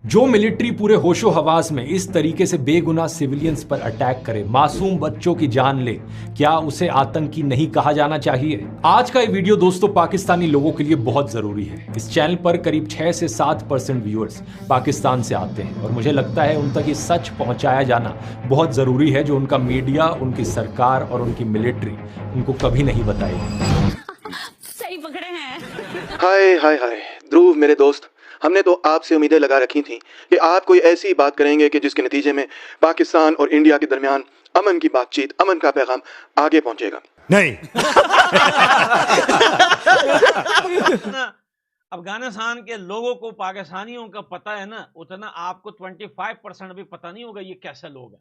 जो मिलिट्री पूरे होशो हवास में इस तरीके से बेगुनाह सिविलियंस पर अटैक करे, मासूम बच्चों की जान ले, क्या उसे आतंकी नहीं कहा जाना चाहिए? आज का ये वीडियो दोस्तों पाकिस्तानी लोगों के लिए बहुत जरूरी है। इस चैनल पर करीब 6 से 7% व्यूअर्स पाकिस्तान से आते हैं और मुझे लगता है उन तक ये सच पहुंचाया जाना बहुत जरूरी है जो उनका मीडिया, उनकी सरकार और उनकी मिलिट्री उनको कभी नहीं बताएगी। सही पकड़े हैं। हाय हाय हाय ध्रुव मेरे दोस्त, हमने तो आपसे उम्मीदें लगा रखी थी कि आप कोई ऐसी बात करेंगे कि जिसके नतीजे में पाकिस्तान और इंडिया के दरमियान अमन की बातचीत, अमन का पैगाम आगे पहुंचेगा। नहीं। अफगानिस्तान के लोगों को पाकिस्तानियों का पता है ना, उतना आपको 25% भी पता नहीं होगा ये कैसे लोग हैं।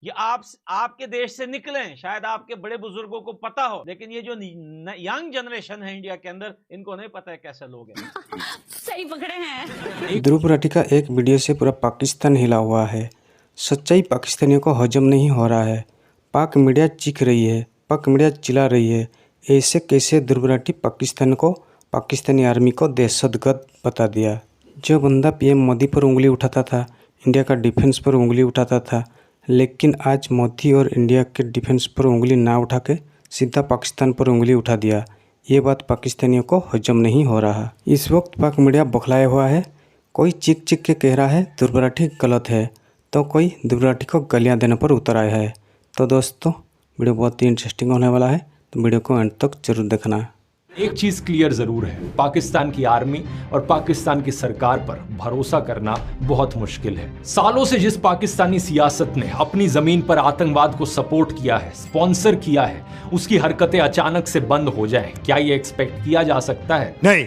ये आपके देश से निकले हैं, शायद आपके बड़े बुजुर्गों को पता हो, लेकिन ये जो यंग जनरेशन है इंडिया के अंदर, इनको नहीं पता है कैसे लोग हैं। सही पकड़े हैं। ध्रुव राठी का एक वीडियो से पूरा पाकिस्तान हिला हुआ है। सच्चाई पाकिस्तानियों को हजम नहीं हो रहा है। पाक मीडिया चीख रही है, पाक मीडिया चिल्ला रही है। ऐसे कैसे ध्रुव राठी पाकिस्तान को, पाकिस्तानी आर्मी को दहशतगर्द बता दिया। जो बंदा पीएम मोदी पर उंगली उठाता था, इंडिया का डिफेंस पर उंगली उठाता था, लेकिन आज मोदी और इंडिया के डिफेंस पर उंगली ना उठा के सीधा पाकिस्तान पर उंगली उठा दिया। ये बात पाकिस्तानियों को हजम नहीं हो रहा। इस वक्त पाक मीडिया बौखलाया हुआ है। कोई चीख चीख के कह रहा है ध्रुव राठी गलत है, तो कोई ध्रुव राठी को गालियाँ देने पर उतर आया है। तो दोस्तों वीडियो बहुत ही इंटरेस्टिंग होने वाला है, तो वीडियो को अंत तक जरूर देखना। एक चीज क्लियर जरूर है, पाकिस्तान की आर्मी और पाकिस्तान की सरकार पर भरोसा करना बहुत मुश्किल है। सालों से जिस पाकिस्तानी सियासत ने अपनी जमीन पर आतंकवाद को सपोर्ट किया है, स्पॉन्सर किया है, उसकी हरकतें अचानक से बंद हो जाएं, क्या ये एक्सपेक्ट किया जा सकता है? नहीं।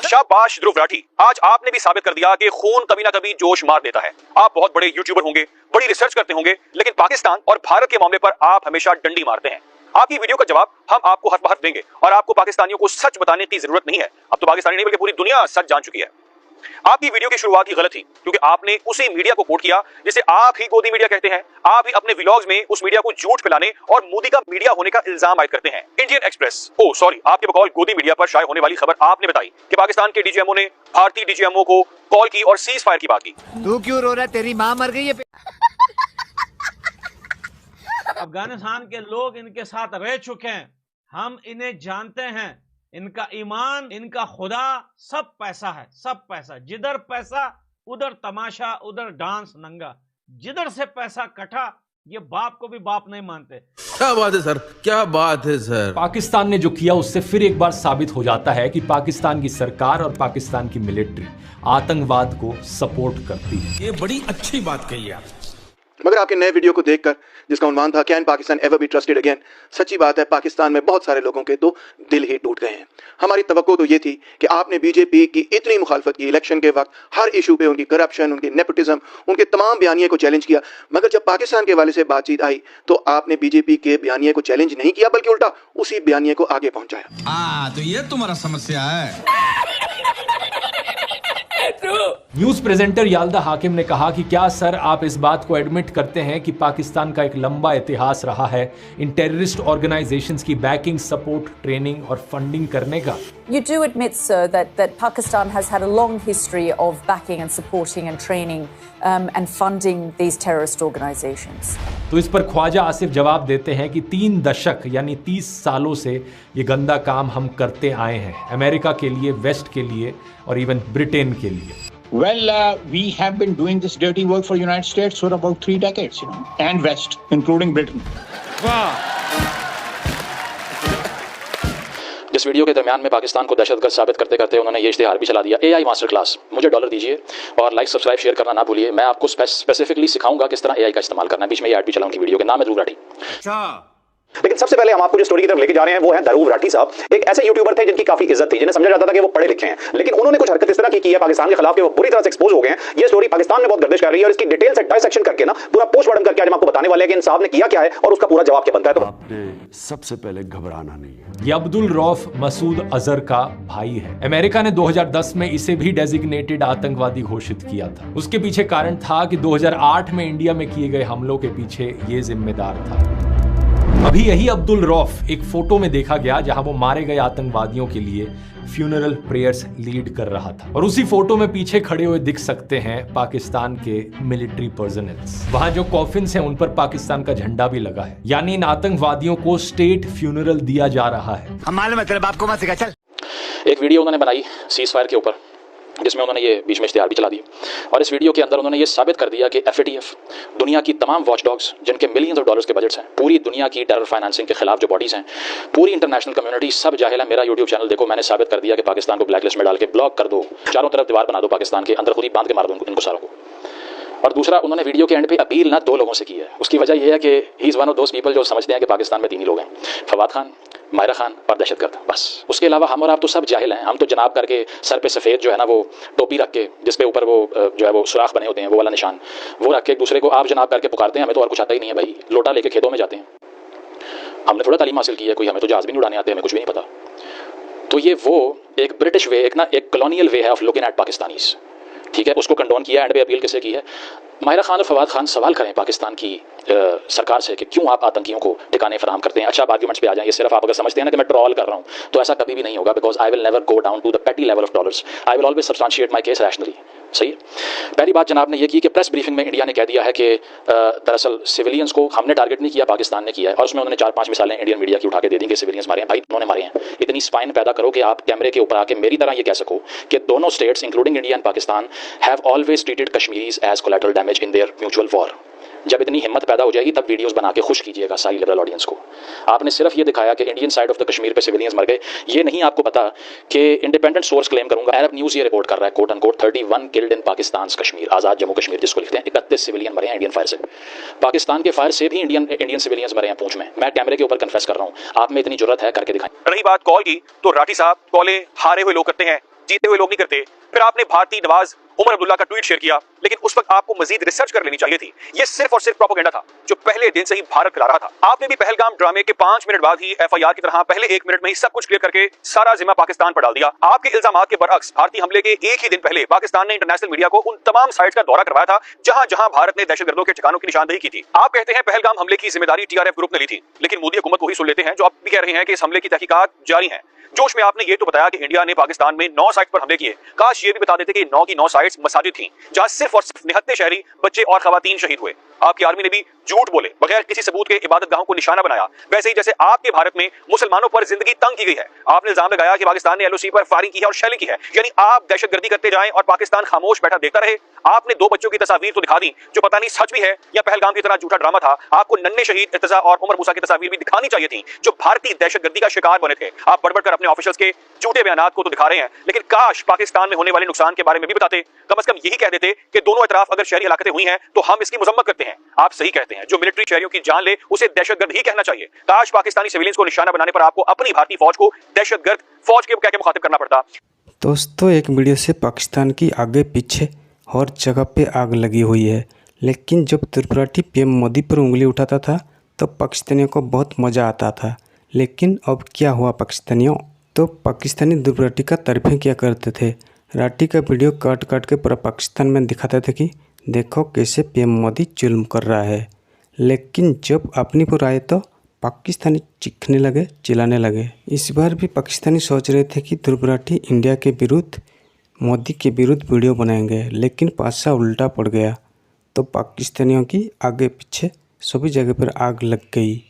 शाबाश ध्रुव राठी, आज आपने भी साबित कर दिया कि खून कभी ना कभी जोश मार देता है। आप बहुत बड़े यूट्यूबर होंगे, बड़ी रिसर्च करते होंगे, लेकिन पाकिस्तान और भारत के मामले पर आप हमेशा डंडी मारते हैं। आपकी वीडियो का जवाब हम आपको हर बार देंगे और आपको पाकिस्तानियों को सच बताने की जरूरत नहीं है। अब तो पाकिस्तानी नहीं बल्कि पूरी दुनिया सच जान चुकी है। आपकी वीडियो की शुरुआत ही गलत थी, क्योंकि आपने उसी मीडिया को कोट किया जिसे आप ही गोदी मीडिया कहते हैं। आप ही अपने व्लॉग्स में उस मीडिया को झूठ फैलाने और मोदी का मीडिया होने का इल्जाम आयद करते हैं। इंडियन एक्सप्रेस, आपके बकौल गोदी मीडिया पर शाये होने वाली खबर आपने बताई कि पाकिस्तान के डीजीएमओ ने भारतीय डीजीएमओ को कॉल की और सीज फायर की बात की। तू क्यों रो रहा है? तेरी मां मर गई है। अफगानिस्तान के लोग इनके साथ रह चुके हैं, हम इन्हें जानते हैं। इनका ईमान, इनका खुदा, सब पैसा है, सब पैसा। जिधर पैसा उधर तमाशा, उधर डांस नंगा। जिधर से पैसा कटा, ये बाप को भी बाप नहीं मानते। क्या बात है सर, क्या बात है सर। पाकिस्तान ने जो किया उससे फिर एक बार साबित हो जाता है कि पाकिस्तान की सरकार और पाकिस्तान की मिलिट्री आतंकवाद को सपोर्ट करती है। ये बड़ी अच्छी बात कही आप। मगर आपके नए वीडियो को देखकर, जिसका उन्वान था can Pakistan ever be trusted again, सच्ची बात है पाकिस्तान में बहुत सारे लोगों के तो दिल ही टूट गए हैं। हमारी तवक्को तो ये थी कि आपने बीजेपी की इतनी मुखालफत की, इलेक्शन के वक्त हर इशू पे उनकी करप्शन, उनकी नेपोटिज्म, उनके तमाम बयानिए को चैलेंज किया, मगर जब पाकिस्तान के हवाले से बातचीत आई तो आपने बीजेपी के बयानिए को चैलेंज नहीं किया, बल्कि उल्टा उसी बयानिए को आगे पहुंचाया। तो ये तुम्हारा समस्या है। न्यूज प्रेजेंटर याल्दा हाकिम ने कहा कि क्या सर आप इस बात को एडमिट करते हैं कि पाकिस्तान का एक लंबा इतिहास रहा है इन टेररिस्ट ऑर्गेनाइजेशंस की बैकिंग, सपोर्ट, ट्रेनिंग और फंडिंग करने का? You do admit, sir, that Pakistan has had a long history of backing and supporting and training and funding these terrorist organizations. तो इस पर ख्वाजा आसिफ जवाब देते हैं कि 3 दशक यानी 30 सालों से ये गंदा काम हम करते आए हैं, अमेरिका के लिए, वेस्ट के लिए और इवन ब्रिटेन के लिए। Well, we have been doing this dirty work for United States for about 3 decades, and West, including Britain. जिस वीडियो के दरमियान में पाकिस्तान को दहशतगर्द साबित करते करते उन्होंने ये इश्तिहार भी चला दिया, AI मास्टर क्लास। मुझे $1 दीजिए और लाइक, सब्सक्राइब, शेयर करना ना भूलिए। मैं आपको स्पेसिफिकली सिखाऊंगा किस तरह AI का इस्तेमाल करना है। बीच में ये ऐड भी चला उनकी वीडियो के, नाम है ध्रुव राठी। लेकिन सबसे पहले हम आपको जो स्टोरी की तरफ लेके जा रहे हैं वो है ध्रुव राठी साहब। एक ऐसे यूट्यूबर थे जिनकी काफी इज्जत थी, जिन्हें समझा जाता था कि वो पढ़े लिखे हैं, लेकिन उन्होंने कुछ हरकत इस तरह की है पाकिस्तान के खिलाफ कि वो पूरी तरह से एक्सपोज हो गए हैं। ये स्टोरी पाकिस्तान में बहुत गर्दिश कर रही है और इसकी डिटेल से डाइसेक्शन करके ना पूरा पोस्टमार्टम करके आज हम आपको बताने वाले हैं कि इंसाफ ने किया क्या है और उसका पूरा जवाब क्या बनता है। तो आपने सबसे पहले घबराना नहीं है। ये अब्दुल रऊफ मसूद अजहर का भाई है। अमेरिका ने 2010 में इसे भी डेजिग्नेटेड आतंकवादी घोषित किया था। उसके पीछे कारण था कि 2008 में इंडिया में किए गए हमलों के पीछे ये जिम्मेदार था। अभी यही अब्दुल रौफ एक फोटो में देखा गया जहां वो मारे गए आतंकवादियों के लिए फ्यूनरल प्रेयर्स लीड कर रहा था और उसी फोटो में पीछे खड़े हुए दिख सकते हैं पाकिस्तान के मिलिट्री पर्सनल्स। वहां जो कॉफिन्स हैं उन पर पाकिस्तान का झंडा भी लगा है, यानी इन आतंकवादियों को स्टेट फ्यूनरल दिया जा रहा है। हम मालूम है तेरे बाप को मत सिखा चल। एक वीडियो उन्होंने बनाई सीज फायर के ऊपर, जिसमें उन्होंने ये बीच में इश्तिहार भी चला दी और इस वीडियो के अंदर उन्होंने ये साबित कर दिया कि FATF दुनिया की तमाम वॉचडॉग्स जिनके मिलियंस ऑफ डॉलर्स के बजट्स हैं, पूरी दुनिया की टेरर फाइनेंसिंग के खिलाफ जो बॉडीज हैं, पूरी इंटरनेशनल कम्युनिटी सब जाहिल है। मेरा यूट्यूब चैनल देखो, मैंने साबित कर दिया कि पाकिस्तान को ब्लैकलिस्ट में डाल के ब्लॉक कर दो, चारों तरफ दीवार बना दो, पाकिस्तान के अंदर खुद ही बांध के मार दो इनको सारों को। और दूसरा, उन्होंने वीडियो के एंड पे अपील ना 2 लोगों से की है। उसकी वजह यह है कि he is one of those people जो समझते हैं कि पाकिस्तान में 3 ही लोग हैं, फवाद खान, मायरा खान और दहशतगर्द, बस। उसके अलावा हम और आप तो सब जाहिल हैं। हम तो जनाब करके सर पे सफ़ेद जो है ना वो टोपी रख के, जिसपे ऊपर वो जो है वो सुराख बने होते हैं, वो वाला निशान, वो रख के एक दूसरे को आप जनाब करके पुकारते हैं। हमें तो और कुछ आता ही नहीं है भाई। लोटा लेके खेतों में जाते हैं। हमने थोड़ा तालीम हासिल की है, कोई हमें तो जहाज भी नहीं उड़ाने आते, हमें कुछ भी नहीं पता। तो ये वो एक ब्रिटिश वे, एक कॉलोनियल वे है ऑफ लुकिंग एट पाकिस्तानीज, ठीक है। उसको कंडोन किया, एंड पे अपील किससे की है? मायरा खान और फवाद खान सवाल करें पाकिस्तान की सरकार से कि क्यों आप आतंकियों को ठिकाने फराहम करते हैं। अच्छा, आप आर्ग्यूमेंट्स पे आ जाएं। ये सिर्फ आप अगर समझते हैं ना कि मैं ट्रोल कर रहा हूँ, तो ऐसा कभी भी नहीं होगा, because I will never go down to the petty level of dollars. I will always substantiate my case rationally. सही है। पहली बात जनाब ने यह की कि प्रेस ब्रीफिंग में इंडिया ने कह दिया है कि दरअसल सिविलियंस को हमने टारगेट नहीं किया, पाकिस्तान ने किया है। और उसमें उन्होंने 4-5 मिसालें इंडियन मीडिया की उठा के दे दी कि सिविलियंस मारे हैं। भाई, उन्होंने मारे हैं। इतनी स्पाइन पैदा करो कि आप कैमरे के ऊपर आके मेरी तरह ये कह सको कि दोनों states including India and Pakistan have always treated Kashmiris as collateral damage in their mutual war. जब इतनी हिम्मत पैदा हो जाएगी तब वीडियोस बना के खुश कीजिएगा सारी लिबरल ऑडियंस को। आपने सिर्फ ये दिखाया कि Indian side of the Kashmir पे सिविलियंस मर गए। ये नहीं आपको पता कि इंडिपेंडेंट सोर्स क्लेम करूंगा, अरब न्यूज़ ये रिपोर्ट कर रहा है, quote unquote, 31 killed in Pakistan Kashmir, Azad Jammu Kashmir जिसको लिखते हैं। 31 सिविलियन मरे हैं इंडियन फायर से। पाकिस्तान के फायर से भी इंडियन सिविलियंस मरे हैं पूंछ में। मैं कैमरे के ऊपर कन्फेस कर रहा हूँ, आप में इतनी जरूरत है, करके दिखाएं। रही बात कॉल की, तो राठी साहब कॉलें हारे हुए लोग करते हैं, जीते हुए लोग नहीं करते। फिर आपने भारती नवाज उमर अब्दुल्ला का ट्वीट शेयर किया, लेकिन उस वक्त आपको मजीद रिसर्च कर लेनी चाहिए थी। ये सिर्फ और सिर्फ प्रोपेगेंडा था जो पहले दिन से ही भारत फैला रहा था। आपने भी पहलगाम ड्रामे के 5 मिनट बाद ही FIR की तरह पहले 1 मिनट में ही सब कुछ क्लियर करके सारा जिम्मा पाकिस्तान पर डाल दिया। आपके इल्जामात के बरअक्स भारतीय हमले के एक ही दिन पहले पाकिस्तान ने इंटरनेशनल मीडिया को उन तमाम साइट्स का दौरा करवाया था जहां जहां भारत ने दहशतगर्दों के ठिकानों की निशानदेही की थी। आप कहते हैं पहलगाम हमले की जिम्मेदारी TRF ग्रुप ने ली थी, लेकिन मोदी हुकूमत को ही सुन लेते हैं जो आप भी कह रहे हैं कि इस हमले की तहकीकात जारी है। जोश में आपने ये तो बताया कि इंडिया ने पाकिस्तान में 9 साइट पर हमले किए। काश ये भी बता देते कि 9 की 9 साइट्स मसाजिद थी जहां सिर्फ और सिर्फ 79 शहरी, बच्चे और खवातीन शहीद हुए। आपकी आर्मी ने भी झूठ बोले, बगैर किसी सबूत के इबादतगाहों को निशाना बनाया। वैसे ही जैसे आपके भारत में मुसलमानों पर जिंदगी तंग की गई है, आपने इल्जाम लगाया कि पाकिस्तान ने LOC पर फायरिंग की है और शेलिंग की है। यानी आप दहशतगर्दी करते जाएं और पाकिस्तान खामोश बैठा देखता रहे। आपने 2 बच्चों की तस्वीर तो दिखा दी जो पता नहीं सच भी है या पहलगाम की तरह झूठा ड्रामा था। आपको नन्हे शहीद इर्तजा और उमर मूसा की तस्वीर भी दिखानी चाहिए थी जो भारतीय दहशतगर्दी का शिकार बने थे। आप बढ़ बढ़कर अपने ऑफिशियल्स के झूठे बयानात को तो दिखा रहे हैं, लेकिन काश पाकिस्तान में होने वाले नुकसान के बारे में भी बताते। कम से कम यही कह देते कि दोनों अतराफ अगर शहरी हलाकतें हुई हैं तो हम इसकी मजम्मत करते हैं। आप सही कहते हैं, जो मिलिट्री शहरियों की जान ले उसे दहशतगर्द ही कहना चाहिए। काश पाकिस्तानी सिविलियंस को निशाना बनाने पर आपको अपनी भारतीय फौज को दहशतगर्द फौज के कह के मुखातिब करना पड़ता। दोस्तों, एक वीडियो से पाकिस्तान की आगे पीछे हर जगह पे आग लगी हुई है, लेकिन जब त्रिपुराटी PM मोदी पर उंगली उठाता था तो पाकिस्तानियों को बहुत मज़ा आता था। लेकिन अब क्या हुआ पाकिस्तानियों? तो पाकिस्तानी त्रिपुराटी का तारीफें किया करते थे। राठी का वीडियो काट काट के पूरा पाकिस्तान में दिखाते थे कि देखो कैसे PM मोदी जुल्म कर रहा है। लेकिन जब अपनी पर आए तो पाकिस्तानी चीखने लगे, चिल्लाने लगे। इस बार भी पाकिस्तानी सोच रहे थे कि त्रिपुराटी इंडिया के विरुद्ध, मोदी के विरुद्ध वीडियो बनाएंगे, लेकिन पासा उल्टा पड़ गया तो पाकिस्तानियों की आगे पीछे सभी जगह पर आग लग गई।